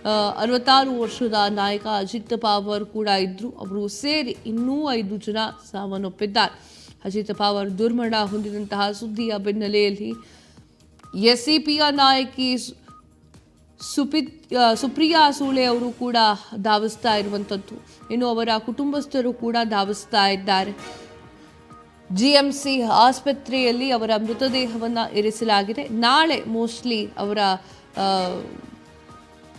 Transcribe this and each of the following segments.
66 ವರ್ಷದ ನಾಯಕ ಅಜಿತ್ ಪವಾರ್ ಕೂಡ ಇದ್ರು. ಅವರು ಸೇರಿ ಇನ್ನೂ 5 ಜನ ಸಾವನ್ನಪ್ಪಿದ್ದಾರೆ. ಅಜಿತ್ ಪವಾರ್ ದುರ್ಮರಣ ಹೊಂದಿದಂತಹ ಸುದ್ದಿಯ ಬೆನ್ನಲೆಯಲ್ಲಿ ಎಸ್ಸಿಪಿಯ ನಾಯಕಿ ಸುಪ್ರಿಯಾ ಸೂಳೆ ಅವರು ಕೂಡ ಧಾವಿಸ್ತಾ ಇರುವಂಥದ್ದು. ಇನ್ನು ಅವರ ಕುಟುಂಬಸ್ಥರು ಕೂಡ ಧಾವಿಸ್ತಾ ಇದ್ದಾರೆ. ಜಿಎಂಸಿ ಆಸ್ಪತ್ರೆಯಲ್ಲಿ ಅವರ ಮೃತದೇಹವನ್ನು ಇರಿಸಲಾಗಿದೆ. ನಾಳೆ ಮೋಸ್ಟ್ಲಿ ಅವರ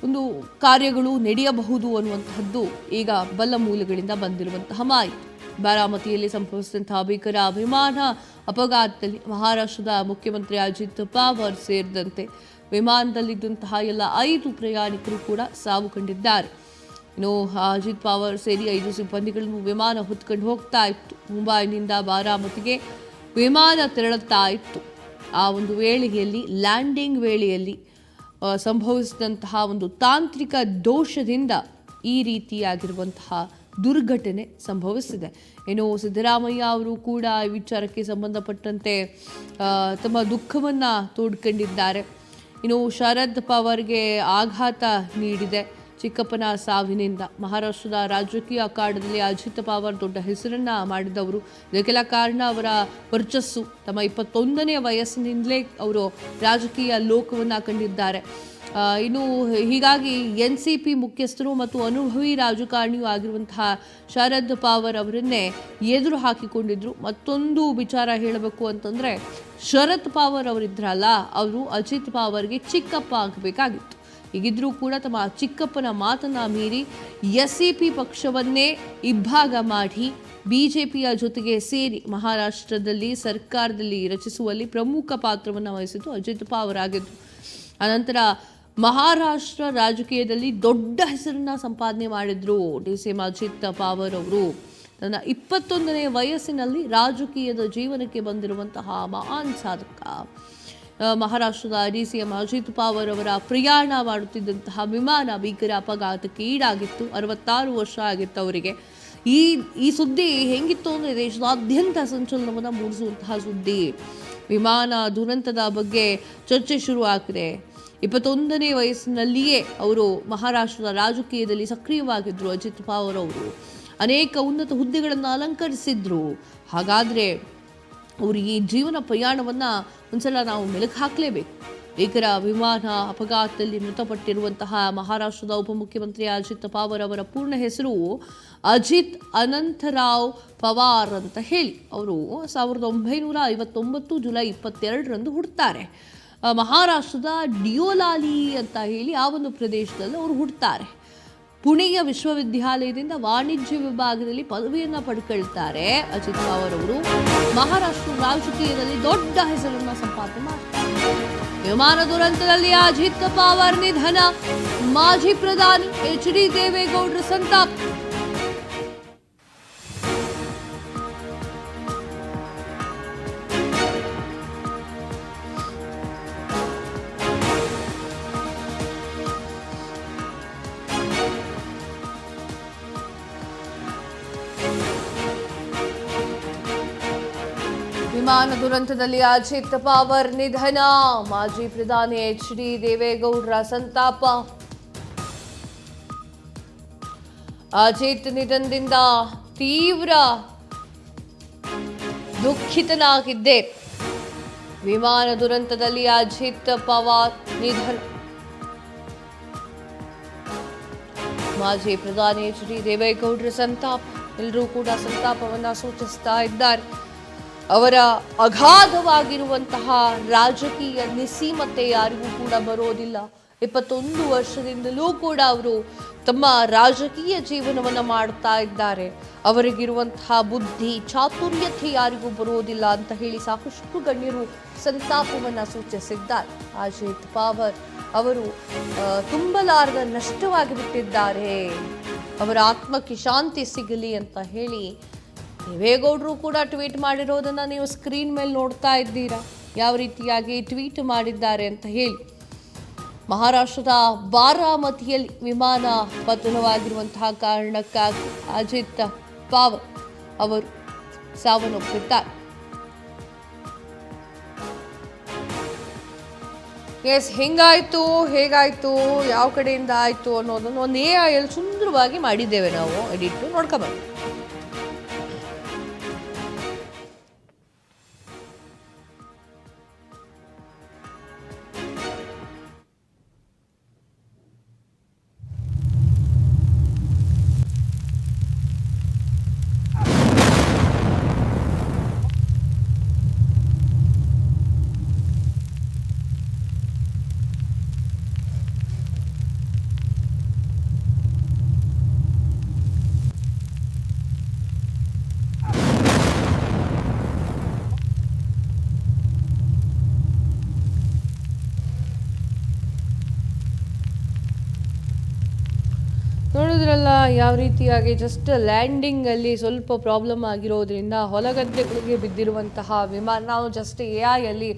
ಒಂದು ಕಾರ್ಯಗಳು ನಡೆಯಬಹುದು ಅನ್ನುವಂತಹದ್ದು ಈಗ ಬಲ್ಲ ಮೂಲಗಳಿಂದ ಬಂದಿರುವಂತಹ ಮಾಹಿತಿ. ಬಾರಾಮತಿಯಲ್ಲಿ ಸಂಭವಿಸಿದಂತಹ ಭೀಕರ ವಿಮಾನ ಅಪಘಾತದಲ್ಲಿ ಮಹಾರಾಷ್ಟ್ರದ ಮುಖ್ಯಮಂತ್ರಿ ಅಜಿತ್ ಪವಾರ್ ಸೇರಿದಂತೆ ವಿಮಾನದಲ್ಲಿದ್ದಂತಹ ಎಲ್ಲ 5 ಪ್ರಯಾಣಿಕರು ಕೂಡ ಸಾವು ಕಂಡಿದ್ದಾರೆ. ಇನ್ನು ಅಜಿತ್ ಪವಾರ್ ಸೇರಿ 5 ಸಿಬ್ಬಂದಿಗಳನ್ನು ವಿಮಾನ ಹೊತ್ಕೊಂಡು ಹೋಗ್ತಾ ಇತ್ತು. ಮುಂಬೈನಿಂದ ಬಾರಾಮತಿಗೆ ವಿಮಾನ ತೆರಳುತ್ತಾ ಇತ್ತು. ಆ ಒಂದು ವೇಳೆಯಲ್ಲಿ ಲ್ಯಾಂಡಿಂಗ್ ವೇಳೆಯಲ್ಲಿ ಸಂಭವಿಸಿದಂತಹ ಒಂದು ತಾಂತ್ರಿಕ ದೋಷದಿಂದ ಈ ರೀತಿಯಾಗಿರುವಂತಹ ದುರ್ಘಟನೆ ಸಂಭವಿಸಿದೆ. ಇನ್ನು ಸಿದ್ದರಾಮಯ್ಯ ಅವರು ಕೂಡ ಈ ವಿಚಾರಕ್ಕೆ ಸಂಬಂಧಪಟ್ಟಂತೆ ತಮ್ಮ ದುಃಖವನ್ನು ತೋಡ್ಕೊಂಡಿದ್ದಾರೆ. ಇನ್ನು ಶರದ್ ಪವಾರ್ಗೆ ಆಘಾತ ನೀಡಿದೆ ಚಿಕ್ಕಪ್ಪನ ಸಾವಿನಿಂದ. ಮಹಾರಾಷ್ಟ್ರದ ರಾಜಕೀಯ ಅಖಾಡದಲ್ಲಿ ಅಜಿತ್ ಪವಾರ್ ದೊಡ್ಡ ಹೆಸರನ್ನ ಮಾಡಿದವರು. ಇದಕ್ಕೆಲ್ಲ ಕಾರಣ ಅವರ ವರ್ಚಸ್ಸು. ತಮ್ಮ 21ನೇ ವಯಸ್ಸಿನಿಂದಲೇ ಅವರು ರಾಜಕೀಯ ಲೋಕವನ್ನು ಕಂಡಿದ್ದಾರೆ. ಇನ್ನು ಹೀಗಾಗಿ ಎನ್ಸಿಪಿ ಮುಖ್ಯಸ್ಥರು ಮತ್ತು ಅನುಭವಿ ರಾಜಕಾರಣಿಯೂ ಆಗಿರುವಂತಹ ಶರದ್ ಪವಾರ್ ಅವರನ್ನೇ ಎದುರು ಹಾಕಿಕೊಂಡಿದ್ರು. ಮತ್ತೊಂದು ವಿಚಾರ ಹೇಳಬೇಕು ಅಂತಂದರೆ, ಶರದ್ ಪವಾರ್ ಅವರಿದ್ರಲ್ಲ, ಅವರು ಅಜಿತ್ ಪವಾರ್ಗೆ ಚಿಕ್ಕಪ್ಪ ಆಗಬೇಕಾಗಿತ್ತು. ಹೀಗಿದ್ರೂ ಕೂಡ ತಮ್ಮ ಚಿಕ್ಕಪ್ಪನ ಮಾತನ್ನ ಮೀರಿ ಎಸ್ಸಿಪಿ ಪಕ್ಷವನ್ನೇ ಇಬ್ಬಾಗ ಮಾಡಿ ಬಿಜೆಪಿಯ ಜೊತೆಗೆ ಸೇರಿ ಮಹಾರಾಷ್ಟ್ರದಲ್ಲಿ ಸರ್ಕಾರದಲ್ಲಿ ರಚಿಸುವಲ್ಲಿ ಪ್ರಮುಖ ಪಾತ್ರವನ್ನು ವಹಿಸಿದ್ದು ಅಜಿತ್ ಪವಾರ್ ಆಗಿದ್ದು. ಅನಂತರ ಮಹಾರಾಷ್ಟ್ರ ರಾಜಕೀಯದಲ್ಲಿ ದೊಡ್ಡ ಹೆಸರನ್ನ ಸಂಪಾದನೆ ಮಾಡಿದ್ರು ಡಿಸಿಎಂ ಅಜಿತ್ ಪವಾರ್ ಅವರು. ತನ್ನ 21ನೇ ವಯಸ್ಸಿನಲ್ಲಿ ರಾಜಕೀಯದ ಜೀವನಕ್ಕೆ ಬಂದಿರುವಂತಹ ಮಹಾನ್ ಸಾಧಕ. ಮಹಾರಾಷ್ಟ್ರದ ಡಿಸಿಎಂ ಅಜಿತ್ ಪವಾರ್ ಅವರ ಪ್ರಯಾಣ ಮಾಡುತ್ತಿದ್ದಂತಹ ವಿಮಾನ ಭೀಕರ ಅಪಘಾತಕ್ಕೆ ಈಡಾಗಿತ್ತು. 66 ವರ್ಷ ಆಗಿತ್ತು ಅವರಿಗೆ. ಈ ಸುದ್ದಿ ಹೆಂಗಿತ್ತು ಅಂದರೆ ದೇಶದಾದ್ಯಂತ ಸಂಚಲನವನ್ನು ಮೂಡಿಸುವಂತಹ ಸುದ್ದಿ. ವಿಮಾನ ದುರಂತದ ಬಗ್ಗೆ ಚರ್ಚೆ ಶುರು ಆಗಿದೆ. 21ನೇ ವಯಸ್ಸಿನಲ್ಲಿಯೇ ಅವರು ಮಹಾರಾಷ್ಟ್ರದ ರಾಜಕೀಯದಲ್ಲಿ ಸಕ್ರಿಯವಾಗಿದ್ದರು ಅಜಿತ್ ಪವಾರ್ ಅವರು. ಅನೇಕ ಉನ್ನತ ಹುದ್ದೆಗಳನ್ನು ಅಲಂಕರಿಸಿದ್ರು. ಹಾಗಾದರೆ ಅವರು ಈ ಜೀವನ ಪ್ರಯಾಣವನ್ನು ಒಂದ್ಸಲ ನಾವು ಮೆಲುಕು ಹಾಕಲೇಬೇಕು. ಭೀಕರ ವಿಮಾನ ಅಪಘಾತದಲ್ಲಿ ಮೃತಪಟ್ಟಿರುವಂತಹ ಮಹಾರಾಷ್ಟ್ರದ ಉಪಮುಖ್ಯಮಂತ್ರಿ ಅಜಿತ್ ಪವಾರ್ ಅವರ ಪೂರ್ಣ ಹೆಸರು ಅಜಿತ್ ಅನಂತರಾವ್ ಪವಾರ್ ಅಂತ ಹೇಳಿ. ಅವರು 1959 ಜುಲೈ 22ರಂದು ಹುಟ್ಟುತ್ತಾರೆ. ಮಹಾರಾಷ್ಟ್ರದ ಡಿಯೋಲಾಲಿ ಅಂತ ಹೇಳಿ ಆ ಒಂದು ಪ್ರದೇಶದಲ್ಲಿ ಅವರು ಹುಟ್ಟುತ್ತಾರೆ. ಪುಣೆಯ ವಿಶ್ವವಿದ್ಯಾಲಯದಿಂದ ವಾಣಿಜ್ಯ ವಿಭಾಗದಲ್ಲಿ ಪದವಿಯನ್ನು ಪಡ್ಕೊಳ್ತಾರೆ ಅಜಿತ್ ಪವಾರ್ ಅವರು. ಮಹಾರಾಷ್ಟ್ರ ರಾಜಕೀಯದಲ್ಲಿ ದೊಡ್ಡ ಹೆಸರನ್ನು ಸಂಪಾದನೆ ಮಾಡ್ತಾರೆ. ವಿಮಾನ ದುರಂತದಲ್ಲಿ ಅಜಿತ್ ಪವಾರ್ ನಿಧನ. ಮಾಜಿ ಪ್ರಧಾನಿ ಎಚ್.ಡಿ. ದೇವೇಗೌಡರ ಸಂತಾಪ. ವಿಮಾನ ದುರಂತದಲ್ಲಿ ಅಜಿತ್ ಪವಾರ್ ನಿಧನ. ಮಾಜಿ ಪ್ರಧಾನಿ ಎಚ್.ಡಿ. ದೇವೇಗೌಡರ ಸಂತಾಪ. ಅಜಿತ್ ನಿಧನದಿಂದ ತೀವ್ರ ದುಃಖಿತನಾಗಿದ್ದೆ. ವಿಮಾನ ದುರಂತದಲ್ಲಿ ಅಜಿತ್ ಪವಾರ್ ನಿಧನ. ಮಾಜಿ ಪ್ರಧಾನಿ ಎಚ್.ಡಿ. ದೇವೇಗೌಡರ ಸಂತಾಪ. ಎಲ್ಲರೂ ಕೂಡ ಸಂತಾಪವನ್ನು ಸೂಚಿಸ್ತಾ ಇದ್ದಾರೆ. ಅವರ ಅಗಾಧವಾಗಿರುವಂತಹ ರಾಜಕೀಯ ನಿಸ್ಸೀಮತೆ ಯಾರಿಗೂ ಕೂಡ ಬರೋದಿಲ್ಲ. 21 ವರ್ಷದಿಂದಲೂ ಕೂಡ ಅವರು ತಮ್ಮ ರಾಜಕೀಯ ಜೀವನವನ್ನು ಮಾಡ್ತಾ ಇದ್ದಾರೆ. ಅವರಿಗಿರುವಂತಹ ಬುದ್ಧಿ ಚಾತುರ್ಯತೆ ಯಾರಿಗೂ ಬರೋದಿಲ್ಲ ಅಂತ ಹೇಳಿ ಸಾಕಷ್ಟು ಗಣ್ಯರು ಸಂತಾಪವನ್ನು ಸೂಚಿಸಿದ್ದಾರೆ. ಅಜಿತ್ ಪವಾರ್ ಅವರು ತುಂಬಲಾರದ ನಷ್ಟವಾಗಿ ಬಿಟ್ಟಿದ್ದಾರೆ. ಅವರ ಆತ್ಮಕ್ಕೆ ಶಾಂತಿ ಸಿಗಲಿ ಅಂತ ಹೇಳಿ ದೇವೇಗೌಡರು ಕೂಡ ಟ್ವೀಟ್ ಮಾಡಿರೋದನ್ನು ನೀವು ಸ್ಕ್ರೀನ್ ಮೇಲೆ ನೋಡ್ತಾ ಇದ್ದೀರಾ, ಯಾವ ರೀತಿಯಾಗಿ ಟ್ವೀಟ್ ಮಾಡಿದ್ದಾರೆ ಅಂತ ಹೇಳಿ. ಮಹಾರಾಷ್ಟ್ರದ ಬಾರಾಮತಿಯಲ್ಲಿ ವಿಮಾನ ಪತನವಾಗಿರುವಂತಹ ಕಾರಣಕ್ಕಾಗಿ ಅಜಿತ್ ಪವಾರ್ ಅವರು ಸಾವನ್ನಪ್ಪಿದ್ದಾರೆ. ಎಸ್ ಹೆಂಗಾಯ್ತು, ಹೇಗಾಯ್ತು, ಯಾವ ಕಡೆಯಿಂದ ಆಯ್ತು ಅನ್ನೋದನ್ನು ಒಂದು AI ಅಲ್ಲಿ ಸುಂದರವಾಗಿ ಮಾಡಿದ್ದೇವೆ ನಾವು ಎಡಿಟ್. ನೋಡ್ಕೊಬನ್ನಿ. ನೋಡಿದ್ರಲ್ಲ ಯಾವ ರೀತಿಯಾಗಿ ಜಸ್ಟ್ ಲ್ಯಾಂಡಿಂಗಲ್ಲಿ ಸ್ವಲ್ಪ ಪ್ರಾಬ್ಲಮ್ ಆಗಿರೋದ್ರಿಂದ ಹೊಲಗದ್ದೆಗಳಿಗೆ ಬಿದ್ದಿರುವಂತಹ ವಿಮಾನ ನಾವು ಜಸ್ಟ್ AI ಅಲ್ಲಿ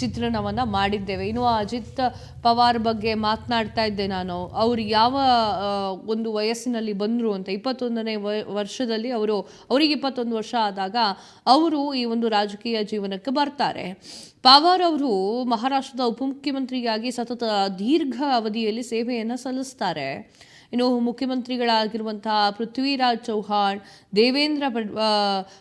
ಚಿತ್ರಣವನ್ನು ಮಾಡಿದ್ದೇವೆ. ಇನ್ನು ಅಜಿತ್ ಪವಾರ್ ಬಗ್ಗೆ ಮಾತನಾಡ್ತಾ ಇದ್ದೆ ನಾನು. ಅವರು ಯಾವ ಒಂದು ವಯಸ್ಸಿನಲ್ಲಿ ಬಂದರು ಅಂತ, 21ನೇ ವರ್ಷದಲ್ಲಿ ಅವರಿಗೆ 21 ವರ್ಷ ಆದಾಗ ಅವರು ಈ ಒಂದು ರಾಜಕೀಯ ಜೀವನಕ್ಕೆ ಬರ್ತಾರೆ. ಪವಾರ್ ಅವರು ಮಹಾರಾಷ್ಟ್ರದ ಉಪಮುಖ್ಯಮಂತ್ರಿಯಾಗಿ ಸತತ ದೀರ್ಘ ಅವಧಿಯಲ್ಲಿ ಸೇವೆಯನ್ನು ಸಲ್ಲಿಸ್ತಾರೆ. ಇನ್ನು ಮುಖ್ಯಮಂತ್ರಿಗಳಾಗಿರುವಂತಹ ಪೃಥ್ವಿರಾಜ್ ಚೌಹಾಣ್, ದೇವೇಂದ್ರ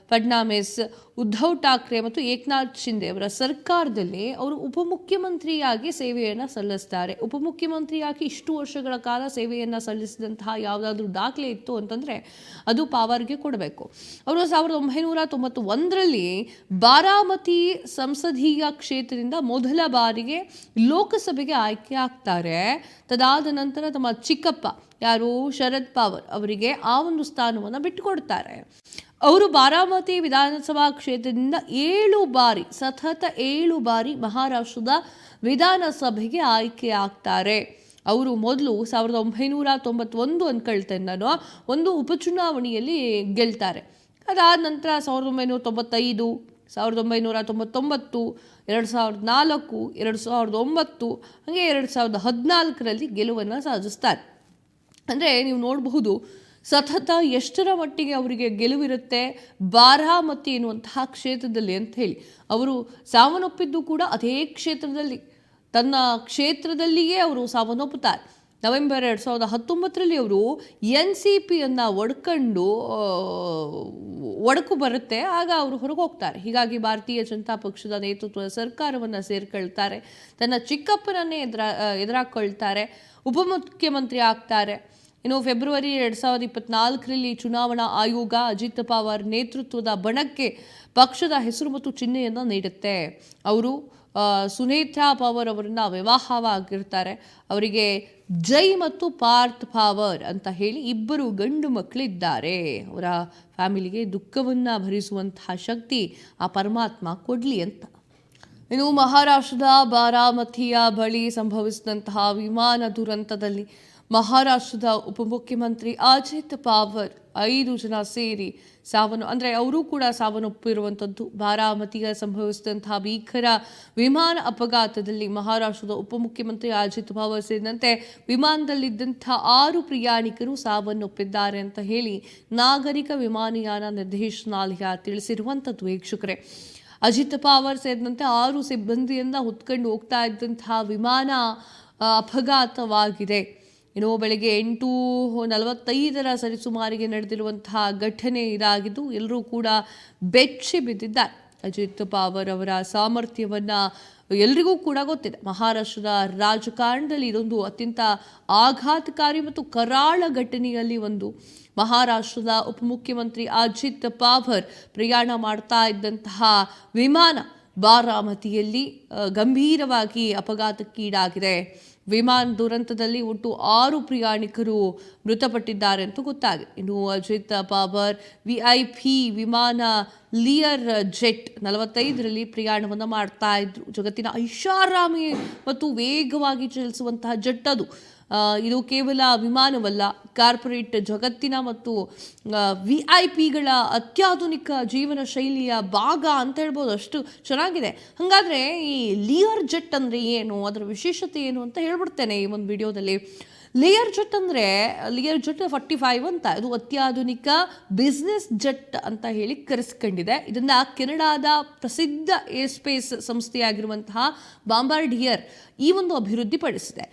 ಫಡ್ನವೀಸ್, ಉದ್ಧವ್ ಠಾಕ್ರೆ ಮತ್ತು ಏಕನಾಥ್ ಶಿಂದೆ ಅವರ ಸರ್ಕಾರದಲ್ಲಿ ಅವರು ಉಪಮುಖ್ಯಮಂತ್ರಿಯಾಗಿ ಸೇವೆಯನ್ನು ಸಲ್ಲಿಸ್ತಾರೆ. ಉಪಮುಖ್ಯಮಂತ್ರಿಯಾಗಿ ಇಷ್ಟು ವರ್ಷಗಳ ಕಾಲ ಸೇವೆಯನ್ನು ಸಲ್ಲಿಸಿದಂತಹ ಯಾವುದಾದ್ರೂ ದಾಖಲೆ ಇತ್ತು ಅಂತಂದರೆ ಅದು ಪವಾರ್ಗೆ ಕೊಡಬೇಕು. ಅವರು 1991ರಲ್ಲಿ ಬಾರಾಮತಿ ಸಂಸದೀಯ ಕ್ಷೇತ್ರದಿಂದ ಮೊದಲ ಬಾರಿಗೆ ಲೋಕಸಭೆಗೆ ಆಯ್ಕೆ ಆಗ್ತಾರೆ. ತದಾದ ನಂತರ ತಮ್ಮ ಚಿಕ್ಕಪ್ಪ ಯಾರು ಶರದ್ ಪವಾರ್ ಅವರಿಗೆ ಆ ಒಂದು ಸ್ಥಾನವನ್ನು ಬಿಟ್ಟುಕೊಡ್ತಾರೆ. ಅವರು ಬಾರಾಮತಿ ವಿಧಾನಸಭಾ ಕ್ಷೇತ್ರದಿಂದ 7 ಬಾರಿ ಮಹಾರಾಷ್ಟ್ರದ ವಿಧಾನಸಭೆಗೆ ಆಯ್ಕೆ ಆಗ್ತಾರೆ. ಅವರು ಮೊದಲು 1991 ಅನ್ಕೊಳ್ತೇನೆ ನಾನು, ಒಂದು ಉಪಚುನಾವಣೆಯಲ್ಲಿ ಗೆಲ್ತಾರೆ. ಅದಾದ ನಂತರ 1995, 1999, 2004, 2009 ಹಾಗೆ 2014ರಲ್ಲಿ ಗೆಲುವನ್ನು ಸಾಧಿಸ್ತಾರೆ. ಅಂದರೆ ನೀವು ನೋಡಬಹುದು ಸತತ ಎಷ್ಟರ ಮಟ್ಟಿಗೆ ಅವರಿಗೆ ಗೆಲುವಿರುತ್ತೆ ಬಾರಾಮತಿ ಎನ್ನುವಂತಹ ಕ್ಷೇತ್ರದಲ್ಲಿ ಅಂತ ಹೇಳಿ. ಅವರು ಸಾವನ್ನಪ್ಪಿದ್ದು ಕೂಡ ಅದೇ ಕ್ಷೇತ್ರದಲ್ಲಿ, ತನ್ನ ಕ್ಷೇತ್ರದಲ್ಲಿಯೇ ಅವರು ಸಾವನ್ನಪ್ಪುತ್ತಾರೆ. ನವೆಂಬರ್ 2019ರಲ್ಲಿ ಅವರು NCPಯನ್ನು ಒಡಕು ಬರುತ್ತೆ, ಆಗ ಅವರು ಹೊರಗೆ ಹೋಗ್ತಾರೆ. ಹೀಗಾಗಿ ಭಾರತೀಯ ಜನತಾ ಪಕ್ಷದ ನೇತೃತ್ವದ ಸರ್ಕಾರವನ್ನು ಸೇರ್ಕೊಳ್ತಾರೆ. ತನ್ನ ಚಿಕ್ಕಪ್ಪನನ್ನೇ ಎದುರಾಕೊಳ್ತಾರೆ, ಉಪಮುಖ್ಯಮಂತ್ರಿ ಆಗ್ತಾರೆ. ಇನ್ನು ಫೆಬ್ರವರಿ 2024ರಲ್ಲಿ ಚುನಾವಣಾ ಆಯೋಗ ಅಜಿತ್ ಪವಾರ್ ನೇತೃತ್ವದ ಬಣಕ್ಕೆ ಪಕ್ಷದ ಹೆಸರು ಮತ್ತು ಚಿಹ್ನೆಯನ್ನು ನೀಡುತ್ತೆ. ಅವರು ಸುನೇತ್ರಾ ಪವಾರ್ ಅವರನ್ನ ವಿವಾಹವಾಗಿರ್ತಾರೆ. ಅವರಿಗೆ ಜೈ ಮತ್ತು ಪಾರ್ಥ್ ಪವಾರ್ ಅಂತ ಹೇಳಿ 2 ಗಂಡು ಮಕ್ಕಳಿದ್ದಾರೆ. ಅವರ ಫ್ಯಾಮಿಲಿಗೆ ದುಃಖವನ್ನು ಭರಿಸುವಂತಹ ಶಕ್ತಿ ಆ ಪರಮಾತ್ಮ ಕೊಡಲಿ ಅಂತ. ಇನ್ನು ಮಹಾರಾಷ್ಟ್ರದ ಬಾರಾಮತಿಯ ಬಳಿ ಸಂಭವಿಸಿದಂತಹ ವಿಮಾನ ದುರಂತದಲ್ಲಿ ಮಹಾರಾಷ್ಟ್ರದ ಉಪಮುಖ್ಯಮಂತ್ರಿ ಅಜಿತ್ ಪವಾರ್ 5 ಜನ ಸೇರಿ ಅವರು ಕೂಡ ಸಾವನ್ನಪ್ಪಿರುವಂಥದ್ದು. ಬಾರಾಮತಿಯ ಸಂಭವಿಸಿದಂತಹ ಭೀಕರ ವಿಮಾನ ಅಪಘಾತದಲ್ಲಿ ಮಹಾರಾಷ್ಟ್ರದ ಉಪಮುಖ್ಯಮಂತ್ರಿ ಅಜಿತ್ ಪವಾರ್ ಸೇರಿದಂತೆ ವಿಮಾನದಲ್ಲಿದ್ದಂತಹ 6 ಪ್ರಯಾಣಿಕರು ಸಾವನ್ನಪ್ಪಿದ್ದಾರೆ ಅಂತ ಹೇಳಿ ನಾಗರಿಕ ವಿಮಾನಯಾನ ನಿರ್ದೇಶನಾಲಯ ತಿಳಿಸಿರುವಂಥದ್ದು. ವೀಕ್ಷಕರೇ, ಅಜಿತ್ ಪವಾರ್ ಸೇರಿದಂತೆ 6 ಸಿಬ್ಬಂದಿಯನ್ನು ಹೊತ್ಕೊಂಡು ಹೋಗ್ತಾ ಇದ್ದಂತಹ ವಿಮಾನ ಅಪಘಾತವಾಗಿದೆ. ಇನ್ನು ಬೆಳಗ್ಗೆ 8:45 ಸರಿಸುಮಾರಿಗೆ ನಡೆದಿರುವಂತಹ ಘಟನೆ ಇದಾಗಿದ್ದು ಎಲ್ಲರೂ ಕೂಡ ಬೆಚ್ಚಿ ಬಿದ್ದಿದ್ದಾರೆ. ಅಜಿತ್ ಪವಾರ್ ಅವರ ಸಾಮರ್ಥ್ಯವನ್ನು ಎಲ್ರಿಗೂ ಕೂಡ ಗೊತ್ತಿದೆ. ಮಹಾರಾಷ್ಟ್ರದ ರಾಜಕಾರಣದಲ್ಲಿ ಇದೊಂದು ಅತ್ಯಂತ ಆಘಾತಕಾರಿ ಮತ್ತು ಕರಾಳ ಘಟನೆಯಲ್ಲಿ ಒಂದು. ಮಹಾರಾಷ್ಟ್ರದ ಉಪಮುಖ್ಯಮಂತ್ರಿ ಅಜಿತ್ ಪವಾರ್ ಪ್ರಯಾಣ ಮಾಡ್ತಾ ಇದ್ದಂತಹ ವಿಮಾನ ಬಾರಾಮತಿಯಲ್ಲಿ ಗಂಭೀರವಾಗಿ ಅಪಘಾತಕ್ಕೀಡಾಗಿದೆ. ವಿಮಾನ ದುರಂತದಲ್ಲಿ ಒಟ್ಟು 6 ಪ್ರಯಾಣಿಕರು ಮೃತಪಟ್ಟಿದ್ದಾರೆ ಅಂತ ಗೊತ್ತಾಗಿದೆ. ಇನ್ನು ಅಜಿತ್ ಪವಾರ್ VIP ವಿಮಾನ ಲಿಯರ್ ಜೆಟ್ 45ರಲ್ಲಿ ಪ್ರಯಾಣವನ್ನು ಮಾಡ್ತಾ ಇದ್ರು. ಜಗತ್ತಿನ ಐಷಾರಾಮಿ ಮತ್ತು ವೇಗವಾಗಿ ಚಲಿಸುವಂತಹ ಜೆಟ್ ಅದು. ಇದು ಕೇವಲ ವಿಮಾನವಲ್ಲ, ಕಾರ್ಪೊರೇಟ್ ಜಗತ್ತಿನ ಮತ್ತು VIP ಅತ್ಯಾಧುನಿಕ ಜೀವನ ಶೈಲಿಯ ಭಾಗ ಅಂತ ಹೇಳ್ಬೋದು. ಅಷ್ಟು ಚೆನ್ನಾಗಿದೆ. ಹಾಗಾದರೆ ಈ ಲಿಯರ್ ಜೆಟ್ ಅಂದರೆ ಏನು, ಅದರ ವಿಶೇಷತೆ ಏನು ಅಂತ ಹೇಳ್ಬಿಡ್ತೇನೆ ಈ ಒಂದು ವಿಡಿಯೋದಲ್ಲಿ. ಲೇಯರ್ ಜೆಟ್ ಅಂದರೆ ಲೇಯರ್ ಜೆಟ್ 45 ಅಂತ, ಇದು ಅತ್ಯಾಧುನಿಕ ಬಿಸ್ನೆಸ್ ಜೆಟ್ ಅಂತ ಹೇಳಿ ಕರೆಸ್ಕೊಂಡಿದೆ. ಇದನ್ನು ಕೆನಡಾದ ಪ್ರಸಿದ್ಧ ಏರ್ಸ್ಪೇಸ್ ಸಂಸ್ಥೆಯಾಗಿರುವಂತಹ ಬಾಂಬಾರ್ಡಿಯರ್ ಈ ಒಂದು ಅಭಿವೃದ್ಧಿಪಡಿಸಿದೆ.